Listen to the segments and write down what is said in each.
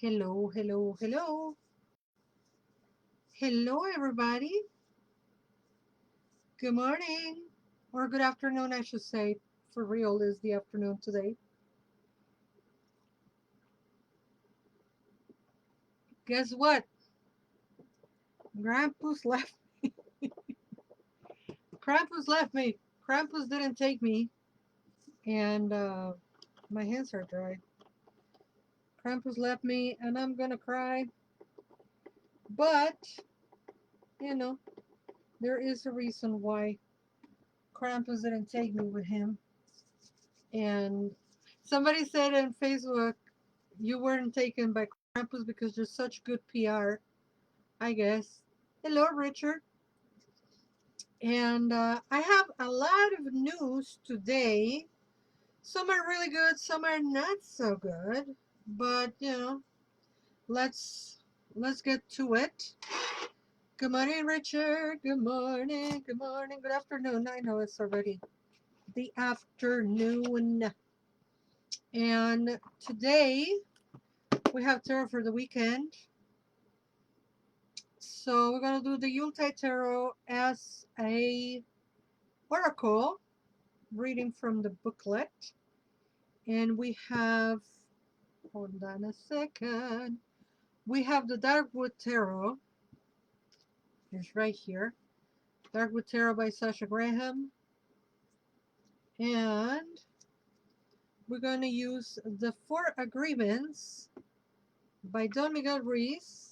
Hello, hello, hello. Hello, everybody. Good morning. Or good afternoon, I should say. For real, is the afternoon today. Guess what? Krampus left. Krampus left me. Krampus didn't take me. And my hands are dry. Krampus left me, and I'm gonna cry. But, you know, there is a reason why Krampus didn't take me with him. And somebody said in Facebook, you weren't taken by Krampus because you're such good PR, I guess. Hello, Richard. And I have a lot of news today. Some are really good, some are not so good. But let's let's get to it. Good morning, Richard. Good morning. Good morning. Good afternoon. I know it's already the afternoon. And today we have tarot for the weekend. So we're gonna do the Yuletide Tarot as a oracle reading from the booklet, and we have, hold on a second, we have the Darkwood Tarot. It's right here. Darkwood Tarot by Sasha Graham, and we're gonna use the Four Agreements by Don Miguel Ruiz.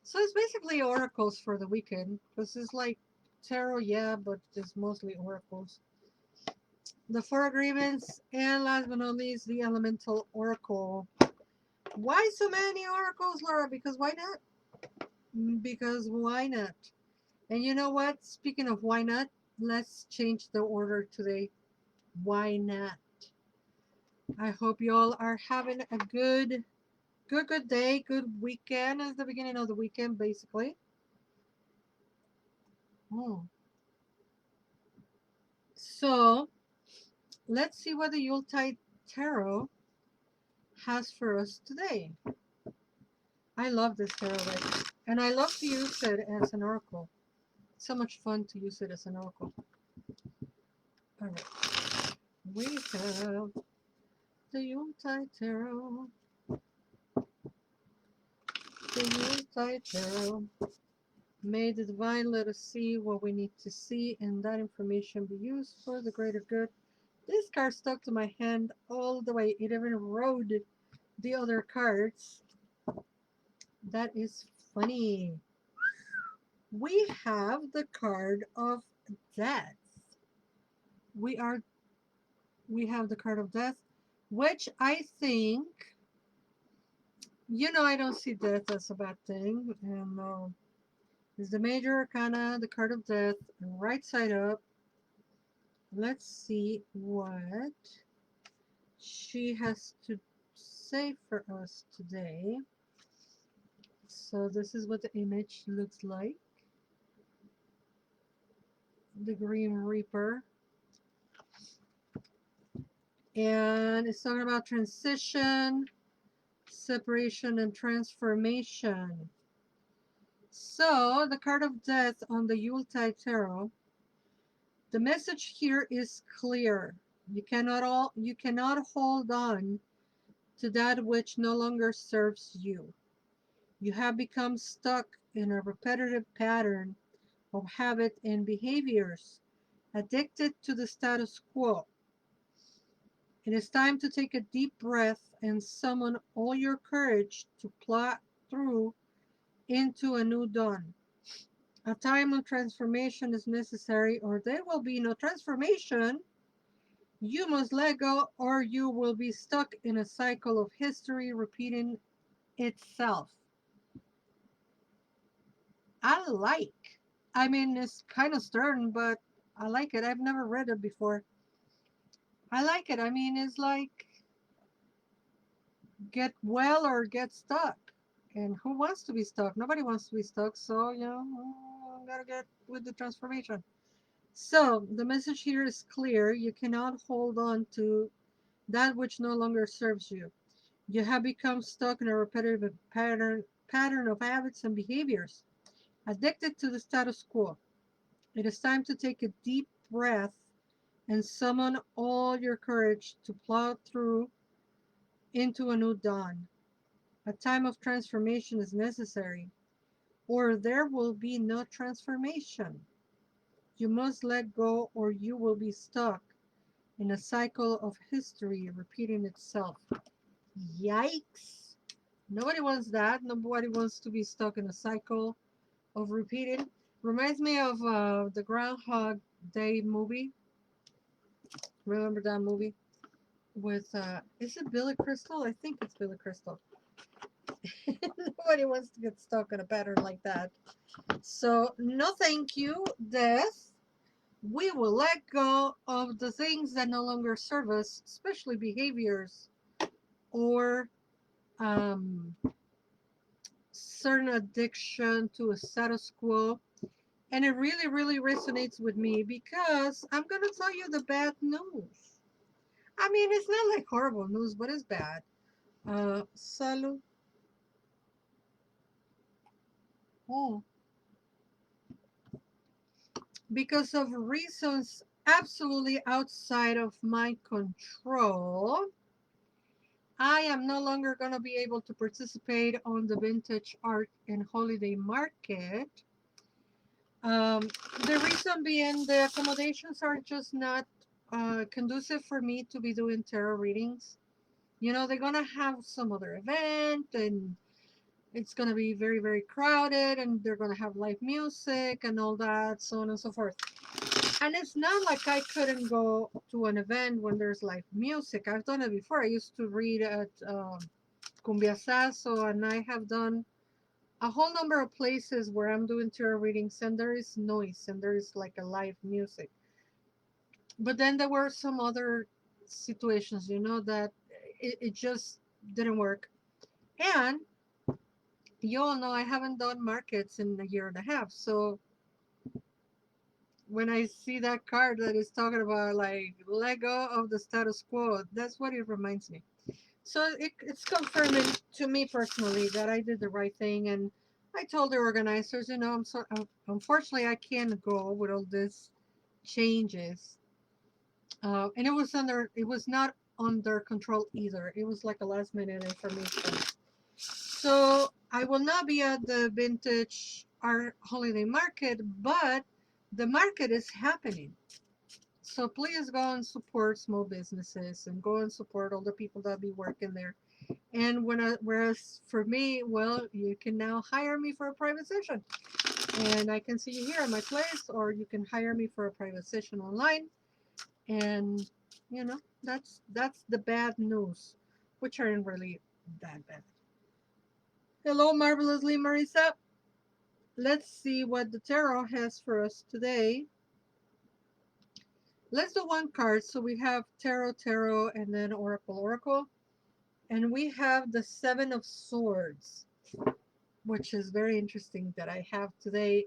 So it's basically oracles for the weekend because it's like tarot, yeah, but it's mostly oracles. The Four Agreements, and last but not least, the Elemental Oracle. Why so many oracles, Laura? Because why not? Because why not? And you know what? Speaking of why not, let's change the order today. Why not? I hope you all are having a good day, good weekend. It's the beginning of the weekend, basically. Oh. So let's see what the Yuletide Tarot has for us today. I love this tarot deck, and I love to use it as an oracle. It's so much fun to use it as an oracle. All right, we have the Yuletide Tarot. The Yuletide Tarot. May the divine let us see what we need to see, and that information be used for the greater good. This card stuck to my hand all the way. It even rode the other cards. That is funny. We have the card of death. We are we have the card of death, which I think, I don't see death as a bad thing. And is the major arcana, the card of death, right side up. Let's see what she has to say for us today. So this is what the image looks like. The Green Reaper. And it's talking about transition, separation, and transformation. So the card of death on the Yuletide Tarot, the message here is clear. You cannot hold on to that which no longer serves you. You have become stuck in a repetitive pattern of habit and behaviors, addicted to the status quo. It is time to take a deep breath and summon all your courage to plot through into a new dawn. A time of transformation is necessary, or there will be no transformation. You must let go, or you will be stuck in a cycle of history repeating itself. I mean, it's kind of stern, but I like it. I've never read it before. I like it. I mean, it's like get well or get stuck. And who wants to be stuck? Nobody wants to be stuck. So, gotta get with the transformation. So, the message here is clear. You cannot hold on to that which no longer serves you. You have become stuck in a repetitive pattern of habits and behaviors, addicted to the status quo. It is time to take a deep breath and summon all your courage to plow through into a new dawn. A time of transformation is necessary, or there will be no transformation. You must let go, or you will be stuck in a cycle of history repeating itself. Yikes! Nobody wants that. Nobody wants to be stuck in a cycle of repeating. Reminds me of the Groundhog Day movie. Remember that movie with is it Billy Crystal? I think it's Billy Crystal. Nobody wants to get stuck in a pattern like that. So no, thank you, death. We will let go of the things that no longer serve us, especially behaviors or um, certain addiction to a status quo. And it really, really resonates with me because I'm going to tell you the bad news. I mean, it's not like horrible news, but it's bad. Salud. Oh, because of reasons absolutely outside of my control, I am no longer going to be able to participate on the vintage art and holiday market. Um, the reason being the accommodations are just not conducive for me to be doing tarot readings. You know, they're going to have some other event and it's going to be very, very crowded and they're going to have live music and all that, so on and so forth. And it's not like I couldn't go to an event when there's live music. I've done it before. I used to read at Cumbia Sasso, and I have done a whole number of places where I'm doing tarot readings and there is noise and there is like a live music. But then there were some other situations, you know, that it just didn't work. And you all know I haven't done markets in a year and a half. So when I see that card that is talking about like let go of the status quo, that's what it reminds me. So it's confirming to me personally that I did the right thing. And I told the organizers, you know, unfortunately I can't go with all this changes. And it was not under control either. It was like a last minute information. So I will not be at the vintage art holiday market, but the market is happening. So please go and support small businesses and go and support all the people that be working there. And whereas for me, well, you can now hire me for a private session, and I can see you here at my place, or you can hire me for a private session online. And you know, that's the bad news, which aren't really that bad. Hello, marvelously Marisa. Let's see what the tarot has for us today. Let's do one card. So we have tarot, and then oracle. And we have the Seven of Swords, which is very interesting that I have today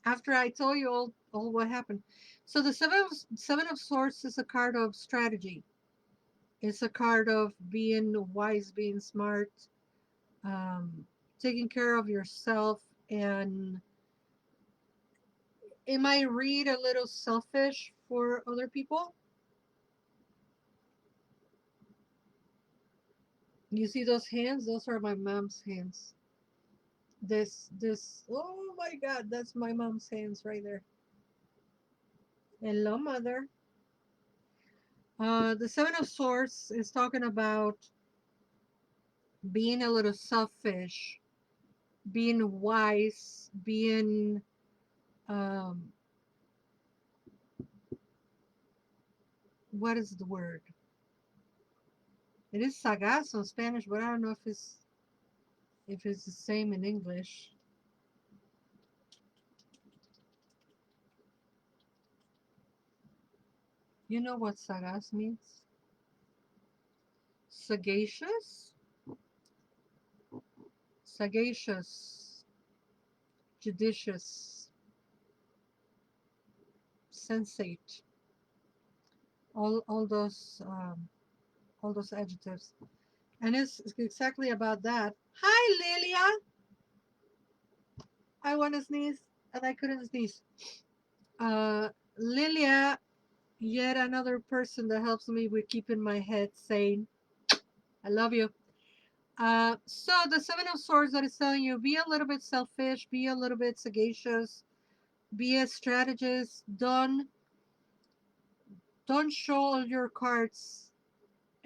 after I told you all what happened. So the Seven of Swords is a card of strategy. It's a card of being wise, being smart, um, taking care of yourself, and it might read a little selfish for other people. You see those hands? Those are my mom's hands. This, oh my God, that's my mom's hands right there. Hello, mother. The Seven of Swords is talking about being a little selfish, being wise, being um, what is the word? It is sagaz in Spanish, but I don't know if it's the same in English. You know what sagaz means? Sagacious, sagacious, judicious, sensate. All those adjectives. And it's exactly about that. Hi, Lilia. I want to sneeze and I couldn't sneeze. Lilia, yet another person that helps me with keeping my head sane. I love you. So the Seven of Swords that is telling you, be a little bit selfish, be a little bit sagacious, be a strategist. Don't show all your cards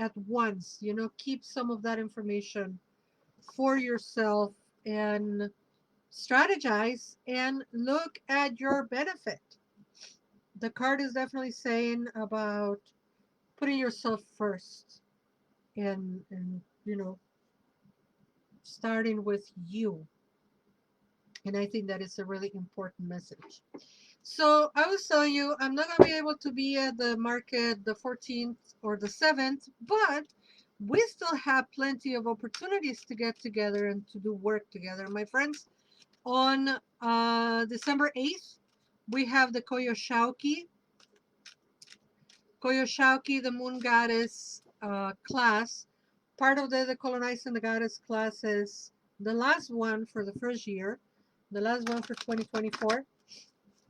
at once. You know, keep some of that information for yourself and strategize and look at your benefit. The card is definitely saying about putting yourself first and you know, starting with you. And I think that is a really important message. So I was telling you, I'm not going to be able to be at the market the 14th or the 7th, but we still have plenty of opportunities to get together and to do work together, my friends. On December 8th, we have the Coyolxauhqui, the moon goddess class. Part of the colonizing the goddess class is the last one for the first year, the last one for 2024.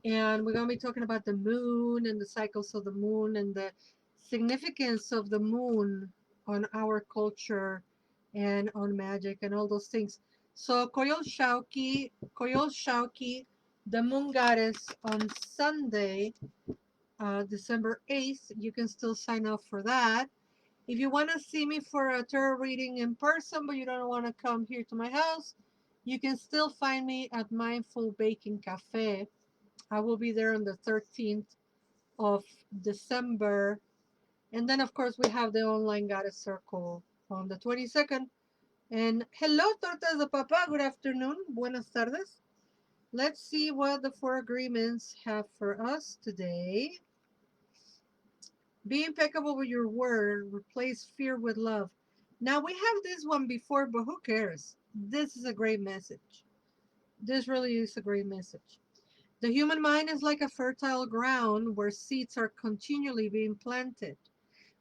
And we're going to be talking about the moon and the cycles of the moon and the significance of the moon on our culture and on magic and all those things. So Coyolxauhqui, the moon goddess on Sunday, December 8th. You can still sign up for that. If you want to see me for a tarot reading in person, but you don't want to come here to my house, you can still find me at Mindful Baking Cafe. I will be there on the 13th of December. And then, of course, we have the online Goddess Circle on the 22nd. And hello, Tortas de Papa. Good afternoon. Buenas tardes. Let's see what the four agreements have for us today. Be impeccable with your word. Replace fear with love. Now, we have this one before, but who cares? This is a great message. This really is a great message. The human mind is like a fertile ground where seeds are continually being planted.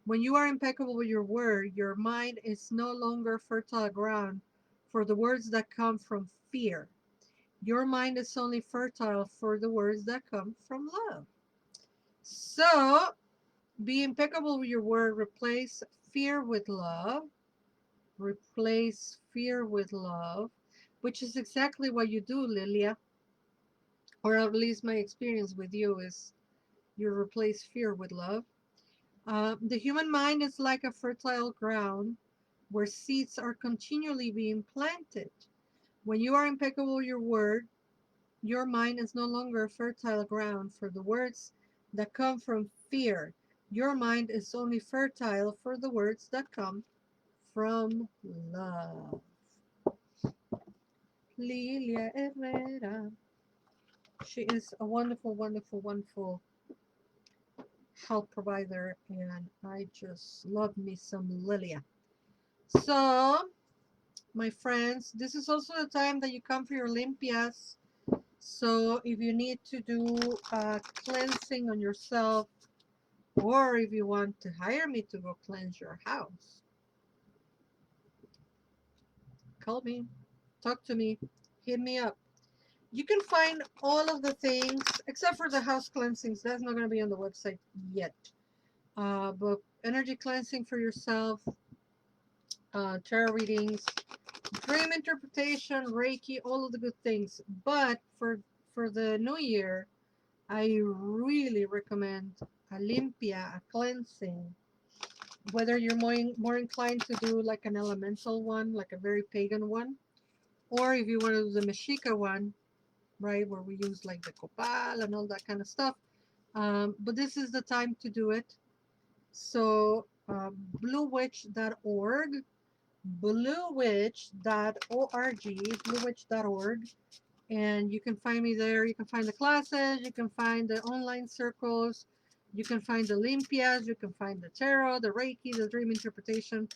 When you are impeccable with your word, your mind is no longer fertile ground for the words that come from fear. Your mind is only fertile for the words that come from love. So, be impeccable with your word. Replace fear with love. Replace fear with love, which is exactly what you do, Lilia. Or at least my experience with you is you replace fear with love. The human mind is like a fertile ground where seeds are continually being planted. When you are impeccable with your word, your mind is no longer a fertile ground for the words that come from fear. Your mind is only fertile for the words that come from love. Lilia Herrera. She is a wonderful, wonderful, wonderful health provider, and I just love me some Lilia. So, my friends, this is also the time that you come for your limpias. So, if you need to do a cleansing on yourself, or if you want to hire me to go cleanse your house, call me, talk to me, hit me up. You can find all of the things except for the house cleansings. That's not going to be on the website yet. But energy cleansing for yourself, tarot readings, dream interpretation, Reiki, all of the good things. But for the new year, I really recommend a limpia, a cleansing. Whether you're more inclined to do like an elemental one, like a very pagan one, or if you want to do the Mexica one, right, where we use like the copal and all that kind of stuff. But this is the time to do it. So bluewitch.org, bluewitch.org, and you can find me there. You can find the classes, you can find the online circles, you can find the limpias, you can find the tarot, the Reiki, the dream interpretation,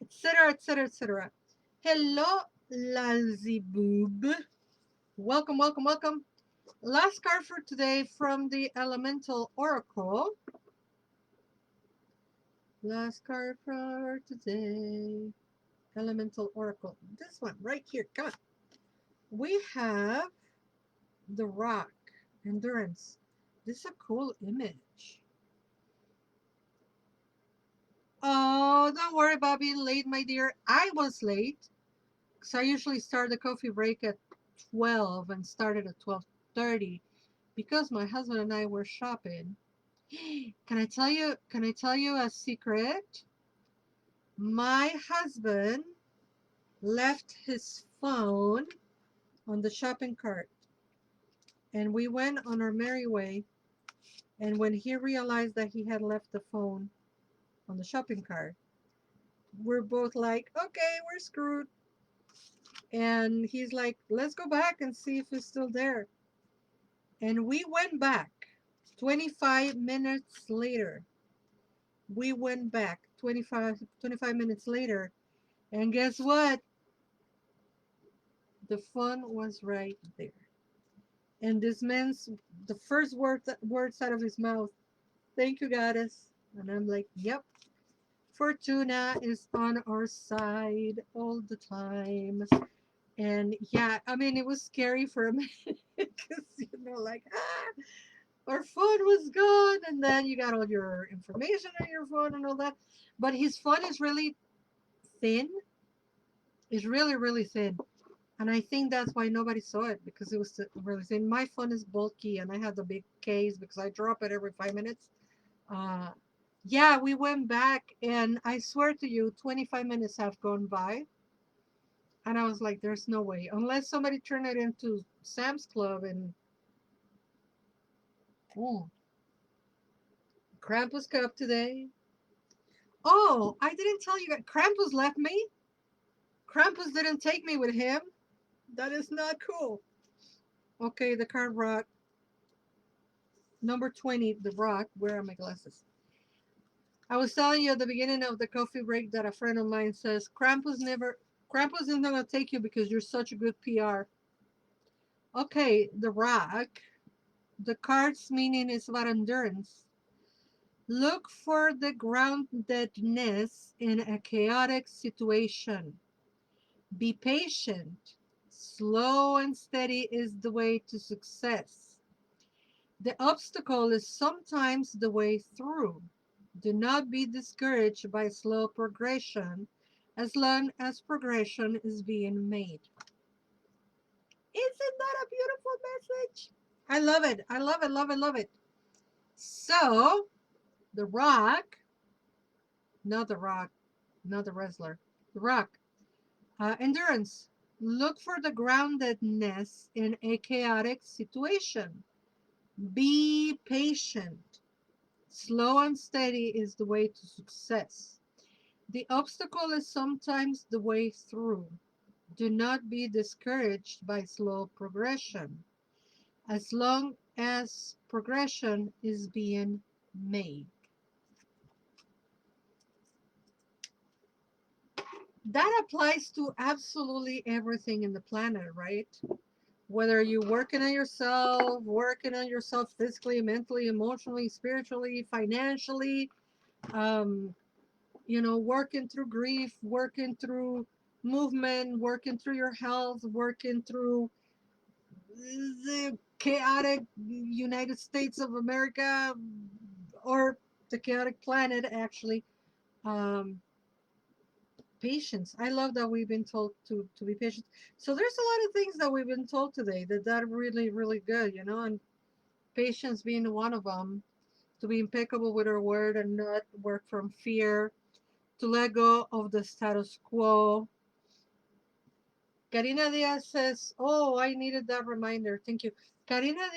etc., etc., etc. Hello, Lalziboob. Welcome, welcome, welcome. Last card for today from the Elemental Oracle. Last card for today. Elemental Oracle. This one right here. Come on. We have the Rock. Endurance. This is a cool image. Oh, don't worry about being late, my dear. I was late because I usually start the coffee break at 12 and started at 12:30 because my husband and I were shopping. Can I tell you a secret? My husband left his phone on the shopping cart and we went on our merry way, and when he realized that he had left the phone on the shopping cart, we're both like, okay, we're screwed. And he's like, let's go back and see if it's still there. And we went back 25 minutes later. We went back 25 minutes later. And guess what? The phone was right there. And this man's, the first words out of his mouth, thank you, goddess. And I'm like, yep, Fortuna is on our side all the time. And yeah, I mean, it was scary for a minute because, like, our phone was gone. And then you got all your information on your phone and all that. But his phone is really thin. It's really, really thin. And I think that's why nobody saw it, because it was really thin. My phone is bulky and I have the big case because I drop it every 5 minutes. Uh, yeah, we went back and I swear to you, 25 minutes have gone by. And I was like, there's no way. Unless somebody turned it into Sam's Club and oh, Krampus Cup today. Oh, I didn't tell you that Krampus left me. Krampus didn't take me with him. That is not cool. Okay, the card rock. Number 20, the rock. Where are my glasses? I was telling you at the beginning of the coffee break that a friend of mine says Krampus is not going to take you because you're such a good PR. Okay, the rock. The card's meaning is about endurance. Look for the groundedness in a chaotic situation. Be patient. Slow and steady is the way to success. The obstacle is sometimes the way through. Do not be discouraged by slow progression as long as progression is being made. Isn't that a beautiful message? I love it. I love it, love it, love it. So, the rock, not the rock, not the wrestler, the rock. Endurance. Look for the groundedness in a chaotic situation. Be patient. Slow and steady is the way to success. The obstacle is sometimes the way through. Do not be discouraged by slow progression, as long as progression is being made. That applies to absolutely everything in the planet, right? Whether you're working on yourself physically, mentally, emotionally, spiritually, financially, um, working through grief, working through movement, working through your health, working through the chaotic United States of America, or the chaotic planet, actually. Um, Patience. I love that we've been told to be patient. So there's a lot of things that we've been told today that are really, really good, and patience being one of them. To be impeccable with our word and not work from fear, to let go of the status quo. Karina Diaz says, oh, I needed that reminder. Thank you. Karina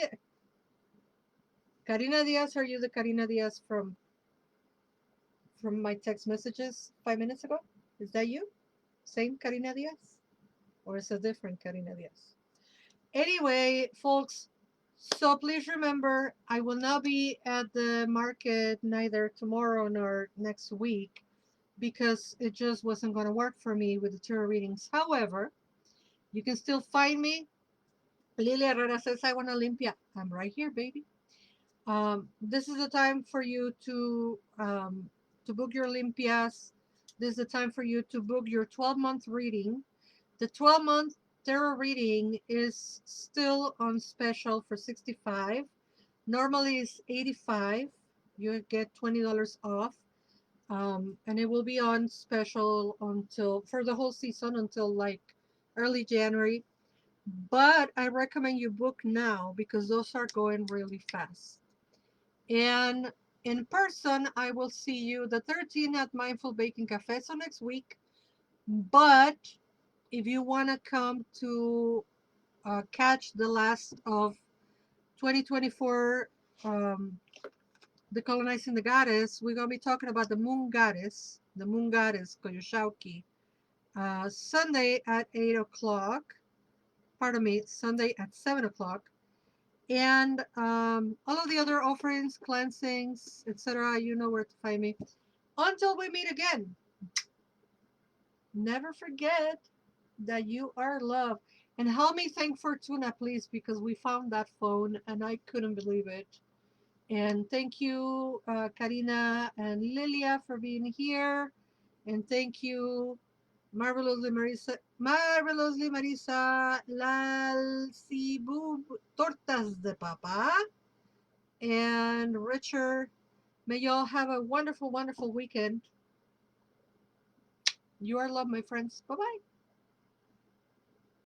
Diaz, are you the Karina Diaz from my text messages 5 minutes ago? Is that you? Same Karina Diaz? Or is it a different Karina Diaz? Anyway, folks, so please remember, I will not be at the market neither tomorrow nor next week because it just wasn't going to work for me with the tarot readings. However, you can still find me. Lilia Herrera says, I want to limpia. I'm right here, baby. This is the time for you to book your limpias. This is the time for you to book your 12-month reading. The 12-month tarot reading is still on special for 65. Normally it's 85. You get $20 off. And it will be on special until for the whole season until like early January. But I recommend you book now because those are going really fast. And in person, I will see you the 13th at Mindful Baking Cafe. So next week. But if you want to come to catch the last of 2024, Decolonizing the Goddess, we're going to be talking about the Moon Goddess, Coyolxauhqui, Sunday at 8 o'clock. Pardon me, Sunday at 7 o'clock. And all of the other offerings, cleansings, etc., you know where to find me. Until we meet again, never forget that you are loved. And help me thank Fortuna, please, because we found that phone and I couldn't believe it. And thank you, Karina and Lilia, for being here. And thank you, Marvelously Marisa, Lalcibub, Tortas de Papa, and Richard. May y'all have a wonderful, wonderful weekend. You are loved, my friends. Bye bye.